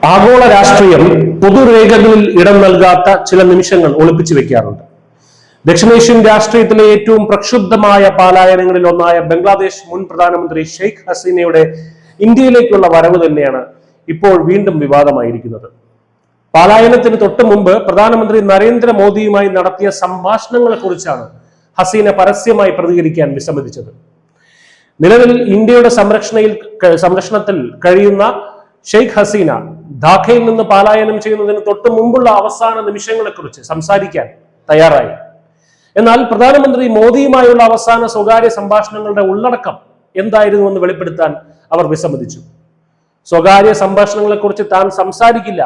ആഗോള രാഷ്ട്രീയം പൊതുരേഖകളിൽ ഇടം നൽകാത്ത ചില നിമിഷങ്ങൾ ഒളിപ്പിച്ചു വെക്കാറുണ്ട്. ദക്ഷിണേഷ്യൻ രാഷ്ട്രീയത്തിലെ ഏറ്റവും പ്രക്ഷുബ്ധമായ പലായനങ്ങളിൽ ഒന്നായ ബംഗ്ലാദേശ് മുൻ പ്രധാനമന്ത്രി ഷെയ്ഖ് ഹസീനയുടെ ഇന്ത്യയിലേക്കുള്ള വരവ് തന്നെയാണ് ഇപ്പോൾ വീണ്ടും വിവാദമായിരിക്കുന്നത്. പലായനത്തിന് തൊട്ടു മുമ്പ് പ്രധാനമന്ത്രി നരേന്ദ്രമോദിയുമായി നടത്തിയ സംഭാഷണങ്ങളെ കുറിച്ചാണ് ഹസീന പരസ്യമായി പ്രതികരിക്കാൻ വിസമ്മതിച്ചത്. നിലവിൽ ഇന്ത്യയുടെ സംരക്ഷണത്തിൽ കഴിയുന്ന ഷെയ്ഖ് ഹസീന ധാക്കയിൽ നിന്ന് പലായനം ചെയ്യുന്നതിന് തൊട്ട് മുമ്പുള്ള അവസാന നിമിഷങ്ങളെക്കുറിച്ച് സംസാരിക്കാൻ തയ്യാറായി. എന്നാൽ പ്രധാനമന്ത്രി മോദിയുമായുള്ള അവസാന സ്വകാര്യ സംഭാഷണങ്ങളുടെ ഉള്ളടക്കം എന്തായിരുന്നുവെന്ന് വെളിപ്പെടുത്താൻ അവർ വിസമ്മതിച്ചു. സ്വകാര്യ സംഭാഷണങ്ങളെക്കുറിച്ച് താൻ സംസാരിക്കില്ല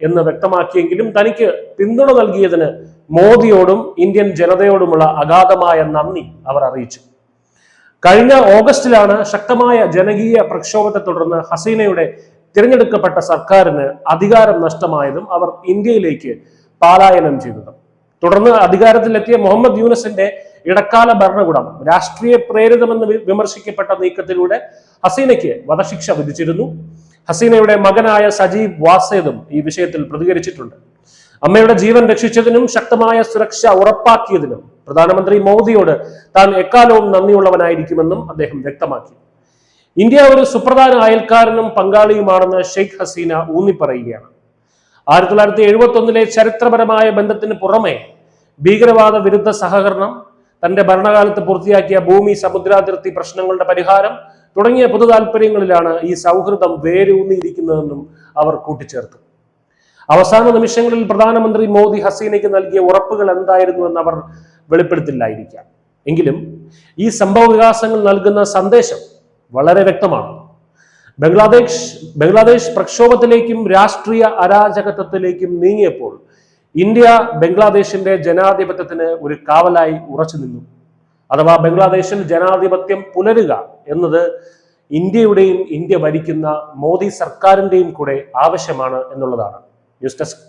എന്ന് വ്യക്തമാക്കിയെങ്കിലും തനിക്ക് പിന്തുണ നൽകിയതിന് മോദിയോടും ഇന്ത്യൻ ജനതയോടുമുള്ള അഗാധമായ നന്ദി അവർ അറിയിച്ചു. കഴിഞ്ഞ ഓഗസ്റ്റിലാണ് ശക്തമായ ജനകീയ പ്രക്ഷോഭത്തെ തുടർന്ന് ഹസീനയുടെ തിരഞ്ഞെടുക്കപ്പെട്ട സർക്കാരിന് അധികാരം നഷ്ടമായതും അവർ ഇന്ത്യയിലേക്ക് പലായനം ചെയ്തതും. തുടർന്ന് അധികാരത്തിലെത്തിയ മുഹമ്മദ് യൂനസിന്റെ ഇടക്കാല ഭരണകൂടം രാഷ്ട്രീയ പ്രേരിതമെന്ന് വിമർശിക്കപ്പെട്ട നീക്കത്തിലൂടെ ഹസീനയ്ക്ക് വധശിക്ഷ വിധിച്ചിരുന്നു. ഹസീനയുടെ മകനായ സജീവ് വാസേദും ഈ വിഷയത്തിൽ പ്രതികരിച്ചിട്ടുണ്ട്. അമ്മയുടെ ജീവൻ രക്ഷിച്ചതിനും ശക്തമായ സുരക്ഷ ഉറപ്പാക്കിയതിനും പ്രധാനമന്ത്രി മോദിയോട് താൻ എക്കാലവും നന്ദിയുള്ളവനായിരിക്കുമെന്നും അദ്ദേഹം വ്യക്തമാക്കി. ഇന്ത്യ ഒരു സുപ്രധാന അയൽക്കാരനും പങ്കാളിയുമാണെന്ന് ഷെയ്ഖ് ഹസീന ഊന്നിപ്പറയുകയാണ്. 1971 ചരിത്രപരമായ ബന്ധത്തിന് പുറമെ ഭീകരവാദ വിരുദ്ധ സഹകരണം, തന്റെ ഭരണകാലത്ത് പൂർത്തിയാക്കിയ ഭൂമി സമുദ്രാതിർത്തി പ്രശ്നങ്ങളുടെ പരിഹാരം തുടങ്ങിയ പൊതു താല്പര്യങ്ങളിലാണ് ഈ സൗഹൃദം വേരൂന്നിയിരിക്കുന്നതെന്നും അവർ കൂട്ടിച്ചേർത്തു. അവസാന നിമിഷങ്ങളിൽ പ്രധാനമന്ത്രി മോദി ഹസീനയ്ക്ക് നൽകിയ ഉറപ്പുകൾ എന്തായിരുന്നുവെന്ന് അവർ വെളിപ്പെടുത്തില്ലായിരിക്കാം. എങ്കിലും ഈ സംഭവ വികാസങ്ങൾ നൽകുന്ന സന്ദേശം വളരെ വ്യക്തമാണ്. ബംഗ്ലാദേശ് പ്രക്ഷോഭത്തിലേക്കും രാഷ്ട്രീയ അരാജകത്വത്തിലേക്കും നീങ്ങിയപ്പോൾ ഇന്ത്യ ബംഗ്ലാദേശിന്റെ ജനാധിപത്യത്തിന് ഒരു കാവലായി ഉറച്ചു നിന്നു. അഥവാ ബംഗ്ലാദേശിൽ ജനാധിപത്യം പുലരുക എന്നത് ഇന്ത്യയുടെയും ഇന്ത്യ ഭരിക്കുന്ന മോദി സർക്കാരിന്റെയും കൂടെ ആവശ്യമാണ് എന്നുള്ളതാണ്. News desk.